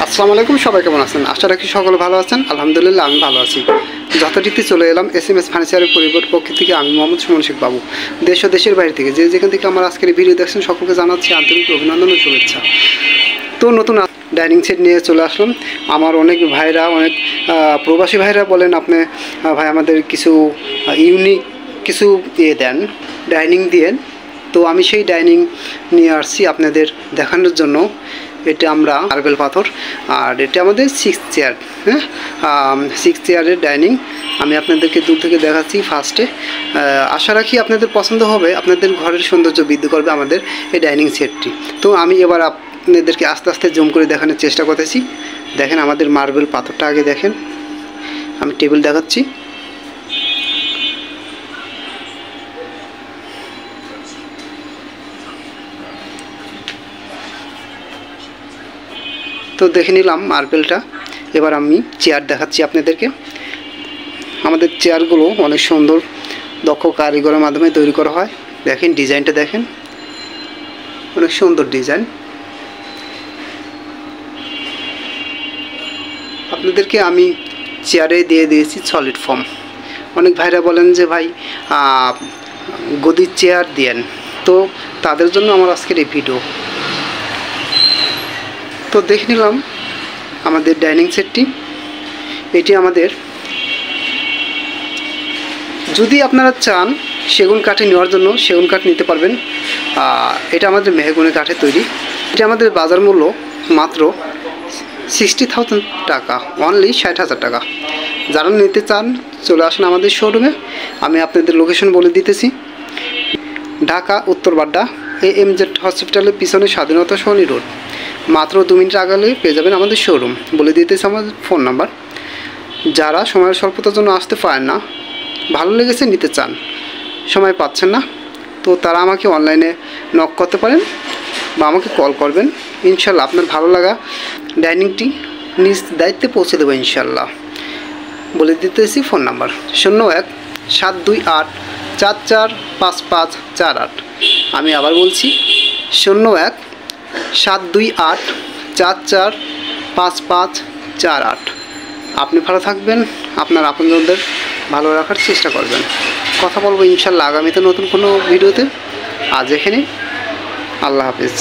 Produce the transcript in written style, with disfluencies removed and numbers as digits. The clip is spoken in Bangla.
আসসালামু আলাইকুম, সবাই কেমন আছেন? আশা রাখি সকলে ভালো আছেন। আলহামদুলিল্লাহ আমি ভালো আছি। যথারীতি চলে এলাম SMS ফার্নিচারের পরিবার পক্ষ থেকে। আমি মোহাম্মদ সুমন শেখ বাবু, দেশ ও দেশের বাইরে থেকে যেখান থেকে আমার আজকের ভিডিও দেখছেন সকলকে জানাচ্ছি আন্তরিক অভিনন্দন ও শুভেচ্ছা। তো নতুন ডাইনিং সেট নিয়ে চলে আসলাম। আমার অনেক ভাইরা, অনেক প্রবাসী ভাইরা বলেন আপনি ভাই আমাদের কিছু ইউনিক কিছু দেন, ডাইনিং দিয়েন। তো আমি সেই ডাইনিং নিয়ে আসছি আপনাদের দেখানোর জন্য। এটা আমরা মার্বেল পাথর, আর এটা আমাদের 6 চেয়ার, হ্যাঁ 6 চেয়ারের ডাইনিং আমি আপনাদেরকে দূর থেকে দেখাচ্ছি ফার্স্টে। আশা রাখি আপনাদের পছন্দ হবে, আপনাদের ঘরের সৌন্দর্য বৃদ্ধি করবে আমাদের এই ডাইনিং সেটটি। তো আমি এবার আপনাদেরকে আস্তে আস্তে জুম করে দেখানোর চেষ্টা করতেছি। দেখেন আমাদের মার্বেল পাথরটা আগে দেখেন, আমি টেবিল দেখাচ্ছি। তো দেখে নিলাম মার্বেলটা। এবার আমি চেয়ার দেখাচ্ছি আপনাদেরকে। আমাদের চেয়ারগুলো অনেক সুন্দর দক্ষ কারিগরের মাধ্যমে তৈরি করা হয়। দেখেন ডিজাইনটা, দেখেন অনেক সুন্দর ডিজাইন। আপনাদেরকে আমি চেয়ারে দিয়ে দিয়েছি সলিড ফর্ম। অনেক ভাইরা বলেন যে ভাই গদির চেয়ার দেন, তো তাদের জন্য আমার আজকের এই ভিডিও। তো দেখে নিলাম আমাদের ডাইনিং সেটটি। এটি আমাদের, যদি আপনারা চান সেগুন কাঠে নেওয়ার জন্য সেগুন কাঠ নিতে পারবেন। এটা আমাদের মেহগনি কাঠে তৈরি। এটা আমাদের বাজার মূল্য মাত্র 60,000 টাকা, অনলি 60,000 টাকা। যারা নিতে চান চলে আসুন আমাদের শোরুমে। আমি আপনাদের লোকেশন বলে দিতেছি। ঢাকা উত্তর বাড্ডা AMZ হসপিটালের পিছনে স্বাধীনতা সরণি রোড। মাত্র 2 মিনিট আগালে পেয়ে যাবেন আমাদের শোরুম। বলে দিতেছি আমাদের ফোন নাম্বার। যারা সময়ের স্বল্পতার জন্য আসতে পারেন না, ভালো লেগেছে নিতে চান, সময় পাচ্ছেন না, তো তারা আমাকে অনলাইনে নক করতে পারেন বা আমাকে কল করবেন। ইনশাল্লাহ আপনার ভালো লাগা ডাইনিংটি নিজ দায়িত্বে পৌঁছে দেবো ইনশাল্লাহ। বলে দিতেছি ফোন নাম্বার 01-728-445548। আমি আবার বলছি 01-728-445548। আপনি ভালো থাকবেন, আপনার আপনজনদের ভালো রাখার চেষ্টা করবেন। কথা বলবো ইনশাল্লাহ আগামীতে নতুন কোনো ভিডিওতে। আজ এখানে, আল্লাহ হাফেজ।